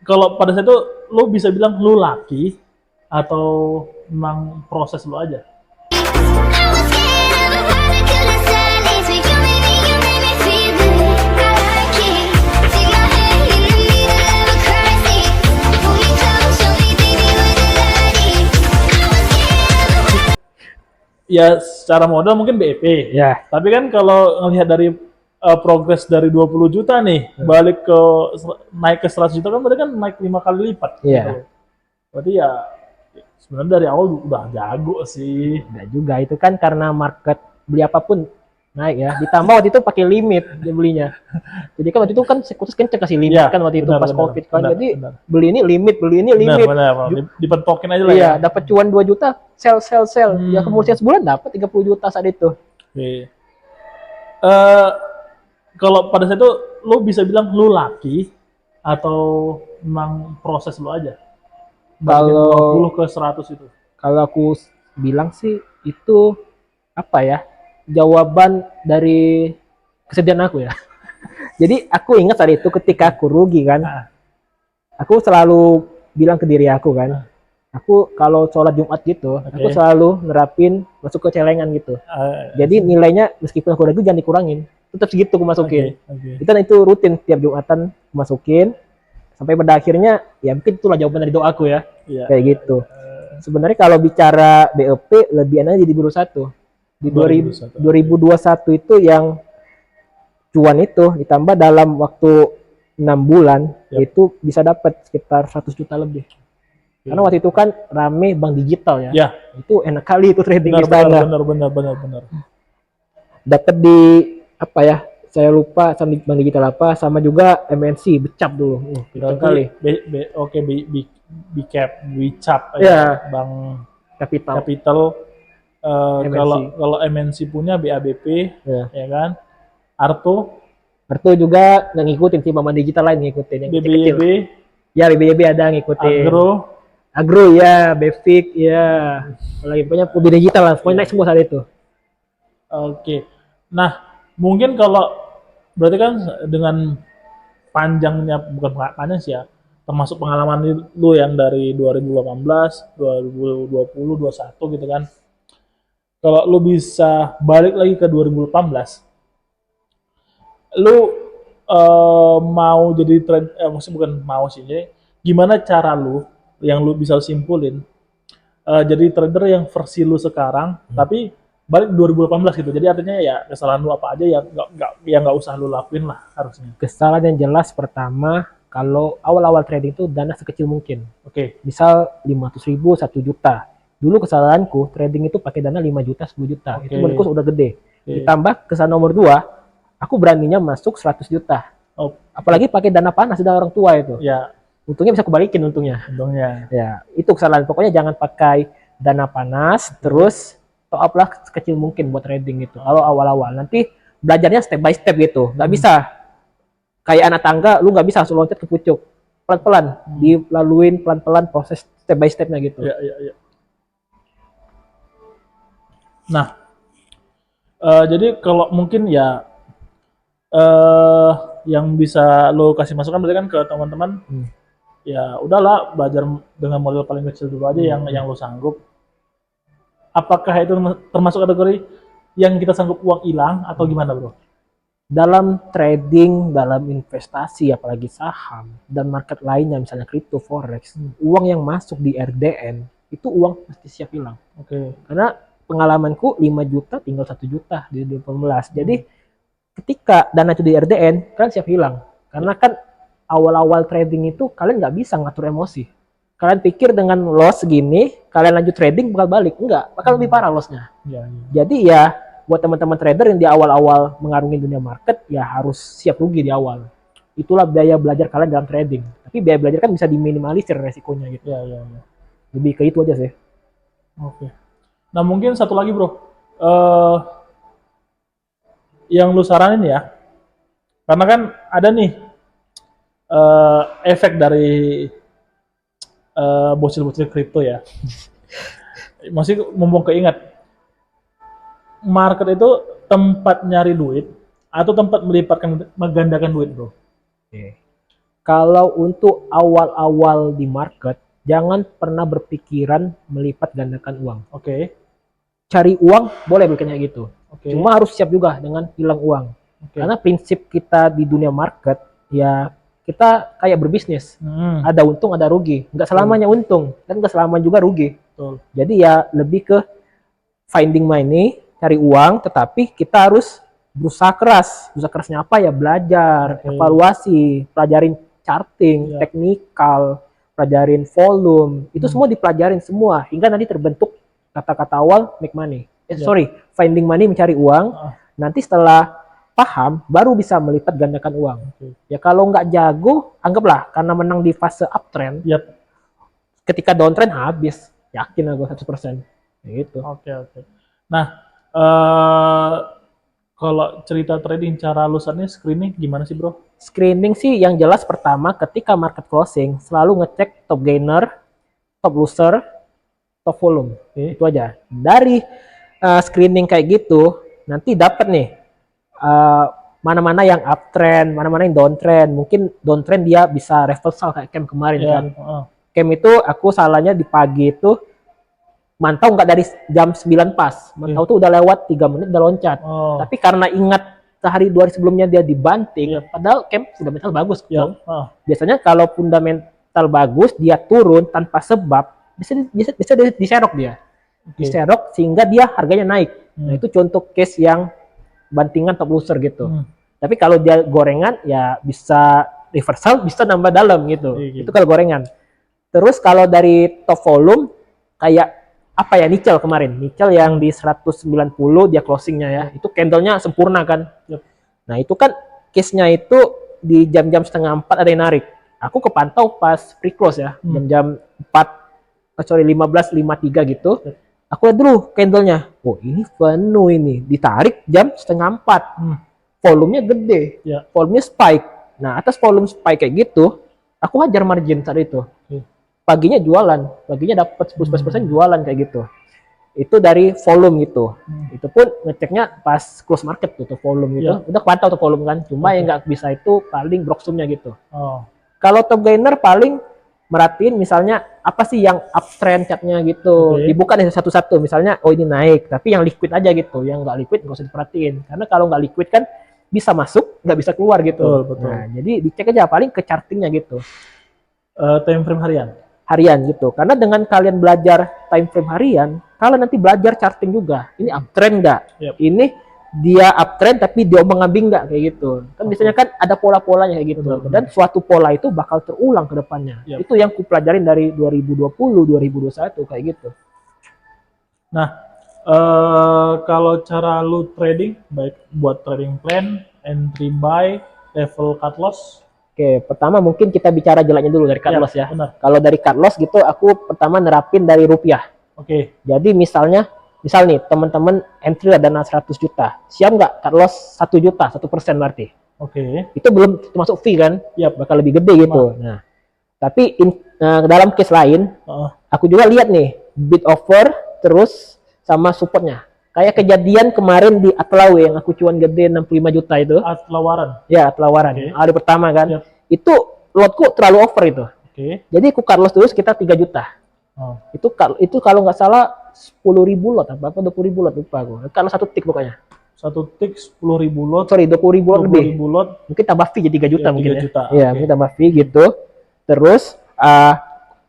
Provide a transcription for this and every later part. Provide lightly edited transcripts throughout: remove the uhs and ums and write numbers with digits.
kalau pada saat itu lu bisa bilang lu laki atau memang proses lu aja? Ya secara modal mungkin BEP. Ya. Tapi kan kalau ngelihat dari progres dari 20 juta nih balik ke naik ke 100 juta kan berarti kan naik 5 kali lipat. Iya. Gitu. Berarti ya sebenarnya dari awal udah jago sih. Enggak juga, itu kan karena market beli apapun naik ya. Ditambah waktu itu pakai limit dia belinya. Jadi kan waktu itu kan Sekutus kenceng kasih limit Ya, kan waktu itu benar, pas benar, Covid kan. benar, Jadi benar. beli ini limit, Benar. Dipentokin aja lah Iya, ya. dapat cuan 2 juta, sell. Ya kemudian sebulan dapat 30 juta saat itu. Oke. Kalau pada saat itu lu bisa bilang lu laki atau memang proses lu aja? Balikin Kalau 20 ke 100 itu. kalau aku bilang sih itu apa ya? Jawaban dari kesedihan aku ya. Jadi aku ingat saat itu ketika aku rugi kan, Nah, aku selalu bilang ke diri aku kan, aku kalau sholat Jumat gitu, aku Oke. selalu nerapin masuk ke celengan gitu. eh, Jadi nilainya meskipun aku ragu jangan dikurangin, tetap segitu aku masukin. oke. Itu rutin tiap Jumatan aku masukin sampai pada akhirnya ya mungkin itulah jawaban dari doaku ya, Iya. kayak gitu. Sebenarnya kalau bicara BEP lebih enak di 2021. Di 2021 itu yang cuan itu ditambah dalam waktu 6 bulan itu bisa dapat sekitar 100 juta lebih. Karena waktu itu kan rame bank digital ya. Ya, Itu enak kali itu trading di benar, sana. benar. Dapat di apa ya? Saya lupa sama di bank digital apa, sama juga MNC becap dulu. Kenceng kali. Oke, Bicap, Bicap Ya, Bank Capital. MNC. Kalau MNC punya BABP, Ya. ya kan? Arto, Arto juga nggak ngikutin sih, bank digital lain ngikutin yang kecil-kecil. BBYB, Ya, BBYB ada ngikutin. Agro, Ya, Befik ya. Lagi punya mobil digital lah, pokoknya naik semua saat itu. Oke. Nah, mungkin kalau berarti kan dengan panjangnya, bukan panjang sih ya, termasuk pengalaman lu yang dari 2018, 2020, 2021 gitu kan. Kalau lu bisa balik lagi ke 2018, lu mau jadi maksudnya bukan mau sih, jadi gimana cara lu yang lu bisa simpulin jadi trader yang versi lu sekarang, tapi balik 2018 gitu. Jadi artinya ya kesalahan lu apa aja ya nggak usah lu lakuin lah harusnya. Kesalahan yang jelas pertama, kalau awal-awal trading itu dana sekecil mungkin. Oke. Misal 500.000, 1 juta. Dulu kesalahanku trading itu pakai dana 5 juta, 10 juta. Oke. Itu menurutku udah gede. Oke. Ditambah kesalahan nomor 2, aku beraninya masuk 100 juta. Oh, Apalagi pakai dana panas dari orang tua itu. ya, Untungnya bisa kebalikin untungnya. untungnya. Ya, itu kesalahan. Pokoknya jangan pakai dana panas, terus top up lah sekecil mungkin buat trading gitu. Kalau awal-awal, nanti belajarnya step by step gitu. Nggak bisa kayak anak tangga, lu nggak bisa langsung loncat ke pucuk. Pelan-pelan, dilaluin pelan-pelan proses step by stepnya gitu. Ya. Nah, jadi kalau mungkin ya yang bisa lo kasih masukan berarti kan ke teman-teman, ya udahlah belajar dengan modal paling kecil dulu aja yang lo sanggup. Apakah itu termasuk kategori yang kita sanggup uang hilang atau gimana, bro? Dalam trading, dalam investasi, apalagi saham dan market lainnya, misalnya crypto, forex, uang yang masuk di RDN itu uang pasti siap hilang. Oke. Karena pengalamanku 5 juta tinggal 1 juta di 2018. Jadi ketika dana itu di RDN, kalian siap hilang. Karena kan awal-awal trading itu kalian nggak bisa ngatur emosi. Kalian pikir dengan loss segini, kalian lanjut trading bakal balik. Enggak, bakal lebih parah lossnya. Ya. Jadi ya, buat teman-teman trader yang di awal-awal mengarungi dunia market, ya harus siap rugi di awal. Itulah biaya belajar kalian dalam trading. Tapi biaya belajar kan bisa diminimalisir resikonya gitu. Ya. Lebih ke itu aja sih. Oke. Nah mungkin satu lagi, bro. Yang lu saranin ya, karena kan ada nih efek dari bocil-bocil kripto ya. Masih mumpung keingat, market itu tempat nyari duit atau tempat melipatkan, menggandakan duit, bro. Oke. Kalau untuk awal-awal di market, jangan pernah berpikiran melipat gandakan uang. Oke. Cari uang boleh bikin kayak gitu. Oke. Cuma harus siap juga dengan hilang uang. Oke. Karena prinsip kita di dunia market, ya kita kayak berbisnis. Ada untung, ada rugi. Nggak selamanya untung, dan nggak selamanya juga rugi. Betul. Jadi ya lebih ke finding money, cari uang, tetapi kita harus berusaha keras. Berusaha kerasnya apa ya? Belajar, evaluasi, pelajarin charting, teknikal, pelajarin volume. Itu semua dipelajarin semua hingga nanti terbentuk kata-kata awal make money. Finding money, mencari uang. Nanti setelah paham baru bisa melipat gandakan uang. Ya kalau nggak jago, anggaplah karena menang di fase uptrend. Ketika downtrend habis, yakin aku 100%. Gitu. Oke. Nah, kalau cerita trading cara lusannya screening gimana sih, Bro? Screening sih yang jelas pertama ketika market closing selalu ngecek top gainer, top loser, top volume. Itu aja. Dari screening kayak gitu nanti dapat nih mana-mana yang uptrend, mana-mana yang downtrend. Mungkin downtrend dia bisa reversal kayak Cam kemarin kan. Cam itu aku salahnya di pagi itu mantau nggak dari jam 9 pas. Mantau tuh udah lewat 3 menit udah loncat. Tapi karena ingat sehari 2 hari sebelumnya dia dibanting, padahal Cam fundamental bagus. Biasanya kalau fundamental bagus dia turun tanpa sebab bisa diserok dia. Diserok sehingga dia harganya naik. Nah, itu contoh case yang bantingan top loser gitu. Tapi kalau dia gorengan ya bisa reversal, bisa nambah dalam gitu. Itu kalau gorengan. Terus kalau dari top volume kayak apa ya, nickel kemarin. Nickel yang di 190 dia closingnya ya. Itu candlenya sempurna kan. Nah itu kan case-nya itu di jam-jam setengah 4 ada yang narik. Aku kepantau pas pre-close ya. Jam-jam 15.53 gitu. Aku lihat dulu candlenya. Oh ini penuh ini. Ditarik jam setengah 4. Volumenya gede. Volumenya spike. Nah atas volume spike kayak gitu, aku hajar margin saat itu. Paginya jualan. Paginya dapat 10% jualan kayak gitu. Itu dari volume gitu. Itu pun ngeceknya pas close market tuh volume gitu. Udah pantau tuh volume kan. Cuma yang nggak bisa itu paling broksumnya gitu. Kalau top gainer paling merhatiin misalnya apa sih yang uptrend chartnya gitu. Dibuka nih satu-satu. Misalnya oh ini naik. Tapi yang liquid aja gitu. Yang nggak liquid nggak usah diperhatiin. Karena kalau nggak liquid kan bisa masuk nggak bisa keluar gitu. Betul. Nah jadi dicek aja paling ke chartingnya gitu. Time frame harian gitu. Karena dengan kalian belajar time frame harian, kalian nanti belajar charting juga. Ini uptrend nggak? Ini dia uptrend tapi diombang-ambing nggak kayak gitu. Kan biasanya kan ada pola-polanya kayak gitu. Dan suatu pola itu bakal terulang ke depannya. Itu yang ku pelajarin dari 2020, 2021 kayak gitu. Nah, kalau cara lu trading baik buat trading plan, entry buy, level cut loss. Oke, pertama mungkin kita bicara jalannya dulu dari cut loss ya. Kalau dari cut loss gitu, aku pertama nerapin dari rupiah. Jadi misal nih teman-teman entry dana 100 juta, siap nggak cut loss 1 juta, 1% berarti. Itu belum termasuk fee kan? Bakal lebih gede gitu. Nah, tapi dalam case lain, aku juga lihat nih bid offer terus sama supportnya. Kayak kejadian kemarin di Atlawe yang aku cuan gede 65 juta itu. Atlawaran. Ya, Atlawaran. Hari pertama kan. Itu lotku terlalu over itu. Jadi aku cut loss dulu sekitar 3 juta. Itu kalau nggak salah 10.000 lot apa 20.000 lot lupa aku. Kalau satu tick pokoknya. Satu tick 10.000 lot. Sorry, 20.000 lot lebih. 20.000 lot. Mungkin tambah fee jadi 3 juta mungkin 3 juta. Ya. Mungkin tambah fee gitu. Terus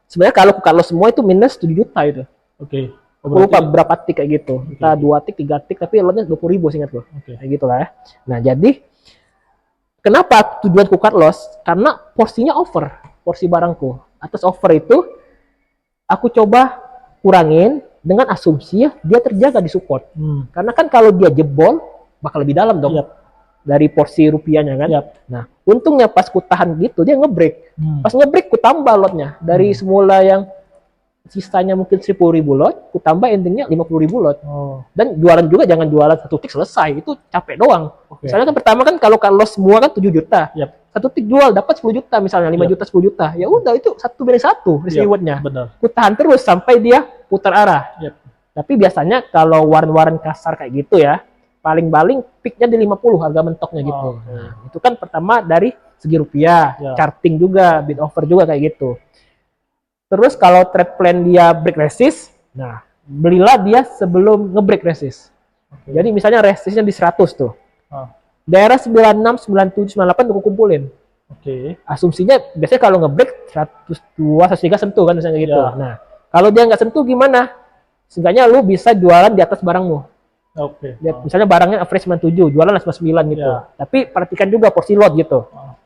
sebenarnya kalau aku cut loss semua itu minus 7 juta itu. Aku lupa berapa tik kayak gitu. Kita 2 tik, 3 tik, tapi lotnya 20.000 seingat gue. Kayak gitulah ya. Nah, jadi kenapa tujuanku cut loss? Karena porsinya over. Porsi barangku. Atas over itu, aku coba kurangin dengan asumsi ya dia terjaga di support. Karena kan kalau dia jebol, bakal lebih dalam dong. Dari porsi rupiahnya kan. Nah, untungnya pas ku tahan gitu, dia ngebreak. Pas ngebreak, ku tambah lotnya. Dari semula yang sisanya mungkin 10.000 lot, ku tambah endingnya 50.000 lot. Dan jualan juga jangan jualan satu tick selesai, itu capek doang. Misalnya kan pertama kan kalau semua kan 7 juta. Satu tick jual dapat 10 juta misalnya, 5 juta 10 juta. Ya udah itu satu banding satu rewardnya. Ku tahan terus sampai dia putar arah. Tapi biasanya kalau waran-waran kasar kayak gitu ya, paling-paling peaknya di 50 harga mentoknya gitu. Nah, itu kan pertama dari segi rupiah, Ya. charting juga, bid offer juga kayak gitu. Terus kalau trade plan dia break resist, nah belilah dia sebelum nge-break resist. Oke. Jadi misalnya resistnya di 100 tuh. Ah, Daerah 96, 97, 98 tuh kumpulin. oke. Asumsinya biasanya kalau nge-break 102, 103 sentuh kan misalnya gitu. Ya. Nah, kalau dia nggak sentuh gimana? Seenggaknya lu bisa jualan di atas barangmu. Oke. Lihat, misalnya barangnya average 97, jualan 99 gitu. Ya. Tapi perhatikan juga porsi lot gitu. Ah,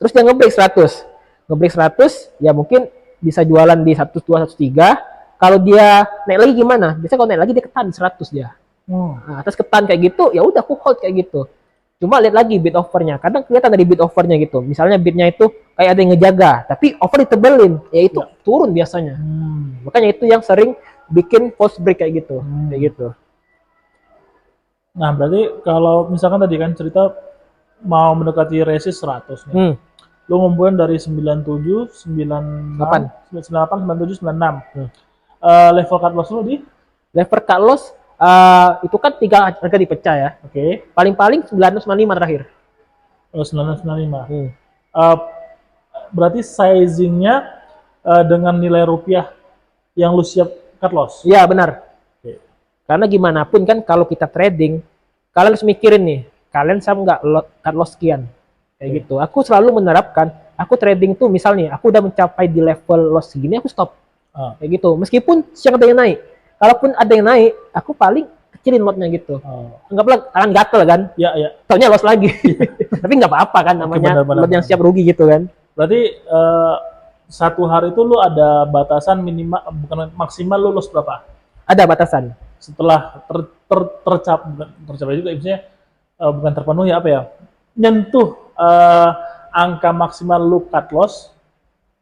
Terus dia nge-break 100. Nge-break 100, ya mungkin bisa jualan di 102, 103. Kalau dia naik lagi gimana? Biasanya kalau naik lagi dia ketan di 100 dia. Nah, terus ketan kayak gitu, ya udah aku hold kayak gitu. Cuma lihat lagi bid offernya. Kadang kelihatan dari bid offernya gitu. Misalnya bidnya itu kayak ada yang ngejaga, tapi offer ditebelin, ya itu Ya. turun biasanya. Hmm. Makanya itu yang sering bikin false break kayak gitu. Kayak gitu. Nah, berarti kalau misalkan tadi kan cerita mau mendekati resist 100 nih. Hmm. Lu ngumpulin dari 97, 96, 98, 97, 96. Level cut loss lu di? Lever cut loss itu kan 3 harga dipecah ya. Oke. Paling-paling 995 terakhir. 995. Berarti sizingnya dengan nilai rupiah yang lu siap cut loss. Iya benar. Oke. Karena gimana pun kan kalau kita trading, kalian harus mikirin nih, kalian sama nggak cut loss sekian. Kayak gitu. Aku selalu menerapkan, aku trading tuh misalnya, aku udah mencapai di level loss segini, aku stop. Kayak gitu. Meskipun siang ada yang naik. Kalaupun ada yang naik, aku paling kecilin lotnya gitu. Anggaplah kalian gatel kan, Ya, ya. taunya loss lagi. Tapi nggak apa-apa kan, namanya benar-benar. lot yang siap rugi gitu kan. Berarti satu hari itu lu ada batasan minimal, bukan maksimal lu loss berapa? Ada batasan. Setelah tercapai juga, maksudnya bukan terpenuhi apa ya? Nyentuh angka maksimal lu cut loss,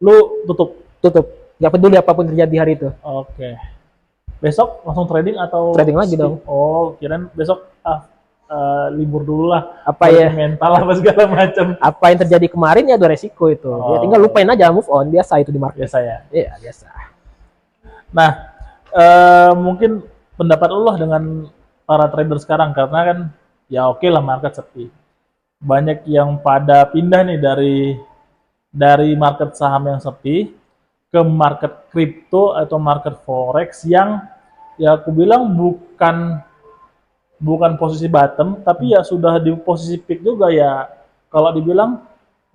lu tutup. Tutup. Nggak peduli apapun terjadi hari itu. Oke. Besok langsung trading atau Trading lagi dong. Oh, kirain besok libur dulu lah. Apa ya? Mental apa segala macam. Apa yang terjadi kemarin ya ada resiko itu. Ya tinggal lupain aja, move on, biasa itu di market. Biasa ya. Iya, biasa. Nah, mungkin pendapat lu lah dengan para trader sekarang, karena kan ya oke lah market sepi. Banyak yang pada pindah nih dari market saham yang sepi ke market kripto atau market forex yang ya aku bilang bukan posisi bottom, tapi ya sudah di posisi peak juga ya. Kalau dibilang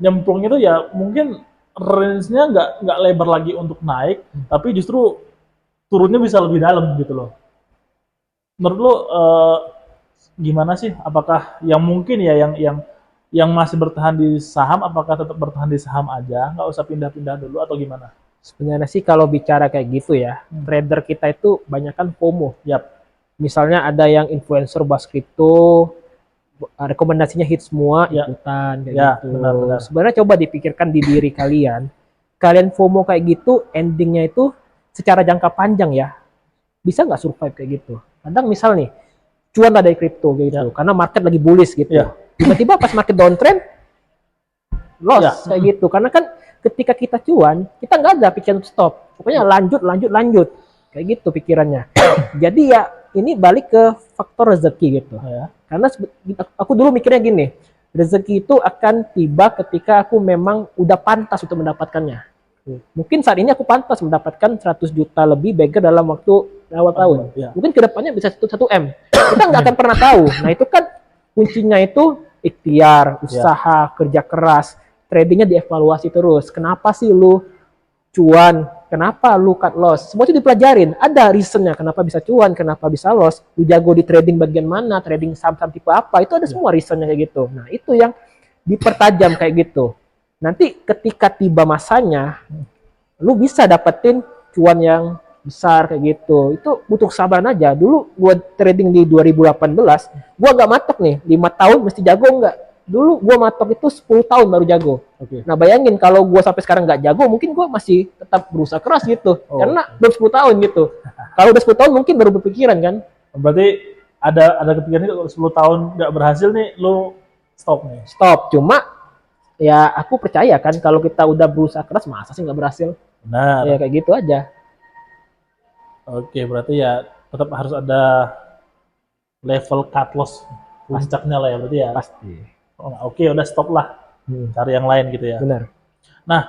nyemplung itu ya mungkin range-nya nggak lebar lagi untuk naik, tapi justru turunnya bisa lebih dalam gitu loh. Menurut lo gimana sih? Apakah yang mungkin ya yang masih bertahan di saham, apakah tetap bertahan di saham aja, nggak usah pindah-pindah dulu atau gimana? Sebenarnya sih kalau bicara kayak gitu ya, trader kita itu banyakkan FOMO. Yap. Misalnya ada yang influencer bahas kripto, rekomendasinya hit semua, Ya. ikutan kayak Ya, gitu. benar-benar. Sebenarnya coba dipikirkan di diri kalian. Kalian FOMO kayak gitu, endingnya itu secara jangka panjang ya, bisa nggak survive kayak gitu? Kadang misal nih, cuan lah dari kripto gitu, karena market lagi bullish gitu. Ya. Tiba-tiba pas market downtrend, loss Ya. kayak gitu. Karena kan ketika kita cuan, kita nggak ada pikiran untuk stop. Pokoknya lanjut. Kayak gitu pikirannya. Jadi ya ini balik ke faktor rezeki gitu. Ya. Karena aku dulu mikirnya gini, rezeki itu akan tiba ketika aku memang udah pantas untuk mendapatkannya. Mungkin saat ini aku pantas mendapatkan 100 juta lebih bagger dalam waktu awal tahun. Ya. Mungkin kedepannya bisa 1 M. Kita nggak akan pernah tahu. Nah itu kan kuncinya itu ikhtiar, usaha, kerja keras, tradingnya dievaluasi terus. Kenapa sih lu cuan? Kenapa lu cut loss? Semua itu dipelajarin. Ada reasonnya kenapa bisa cuan, kenapa bisa loss. Lu jago di trading bagian mana, trading saham-saham tipe apa. Itu ada semua reasonnya kayak gitu. Nah itu yang dipertajam kayak gitu. Nanti ketika tiba masanya, lu bisa dapetin cuan yang besar kayak gitu. Itu butuh kesabaran aja. Dulu gua trading di 2018, gua gak matok nih, 5 tahun mesti jago enggak. Dulu gua matok itu 10 tahun baru jago. Nah bayangin kalau gua sampai sekarang nggak jago, mungkin gua masih tetap berusaha keras gitu. Karena baru 10 tahun gitu. Kalau udah 10 tahun mungkin baru berpikiran kan. Berarti ada kepikiran nih kalau 10 tahun nggak berhasil nih, lu stop nih. Stop. Cuma ya aku percaya kan kalau kita udah berusaha keras, masa sih nggak berhasil? Benar. Ya kayak gitu aja. Oke, berarti ya tetap harus ada level cut loss puncaknya lah ya berarti ya. Pasti. Oh, oke, udah stop lah. cari yang lain gitu ya. Benar. Nah,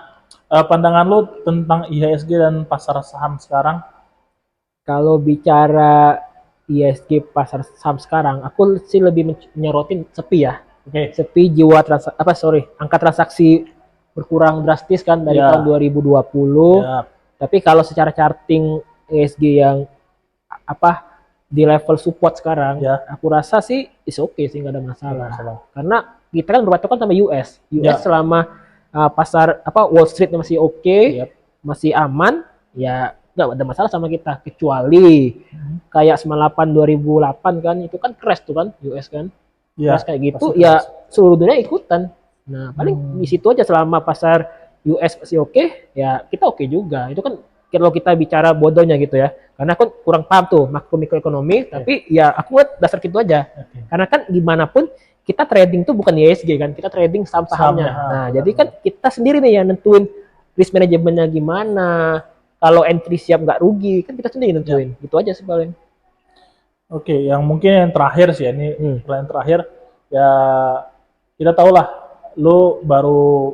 pandangan lu tentang IHSG dan pasar saham sekarang? Kalau bicara ISG pasar saham sekarang, aku sih lebih nyorotin sepi ya. Oke. Sepi jiwa angka transaksi berkurang drastis kan dari Ya. tahun 2020. Ya. Tapi kalau secara charting ESG yang di level support sekarang, Ya. aku rasa sih is okay sih, nggak ada masalah. Nggak masalah. Karena kita kan berpatokan sama US. Ya. Selama pasar Wall Street masih oke, Yap. masih aman, ya nggak ada masalah sama kita, kecuali kayak 98 2008 kan, itu kan crash tuh kan US kan. Ya, Crash kayak gitu pasti ya crash. seluruh dunia ikutan. Nah, paling di situ aja, selama pasar US masih oke, ya kita oke juga. Itu kan kalau kita bicara bodohnya gitu ya. Karena aku kurang paham tuh makro mikroekonomi, tapi ya aku buat dasar gitu aja. Karena kan gimana pun kita trading tuh bukan ISG kan, kita trading saham-sahamnya. Nah, jadi kan kita sendiri nih yang nentuin risk manajemennya gimana. Kalau entry siap nggak rugi, kan kita sendiri nentuin. Gitu aja sih paling. Oke, yang mungkin yang terakhir sih, ini pertanyaan terakhir ya, kita tahu lah lo baru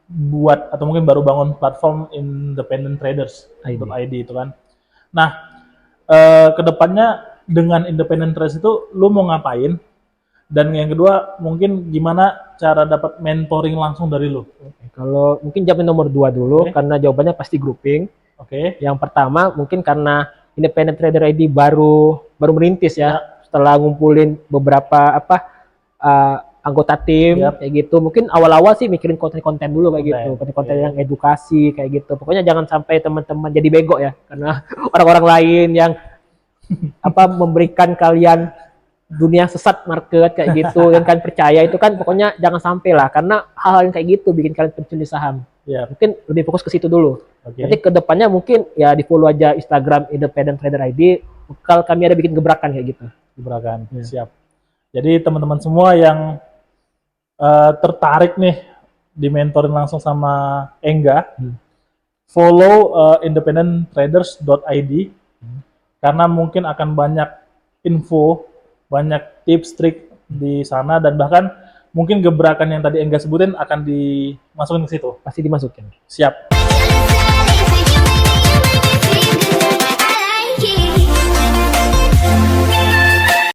buat atau mungkin baru bangun platform Independent Traders .id itu kan. Nah, kedepannya dengan Independent Traders itu lo mau ngapain? Dan yang kedua, mungkin gimana cara dapat mentoring langsung dari lo? Kalau mungkin jawab nomor 2 dulu, karena jawabannya pasti grouping. Yang pertama mungkin karena Independent Trader ID baru merintis ya. Setelah ngumpulin beberapa anggota tim kayak gitu. Mungkin awal-awal sih mikirin konten-konten dulu kayak gitu, konten-konten yang edukasi kayak gitu. Pokoknya jangan sampai teman-teman jadi bego ya, karena orang-orang lain yang memberikan kalian dunia sesat market kayak gitu yang kalian percaya, itu kan pokoknya jangan sampai lah, karena hal-hal yang kayak gitu bikin kalian terjun di saham. Mungkin lebih fokus ke situ dulu. Nanti kedepannya mungkin ya di follow aja Instagram Independent Trader ID, bakal kami ada bikin gebrakan kayak gitu. Gebrakan, siap. Jadi teman-teman semua yang tertarik nih di mentorin langsung sama Engga, follow independenttraders.id, karena mungkin akan banyak info, banyak tips, trik di sana, dan bahkan mungkin gebrakan yang tadi Engga sebutin akan dimasukin ke situ. Pasti dimasukin. Siap.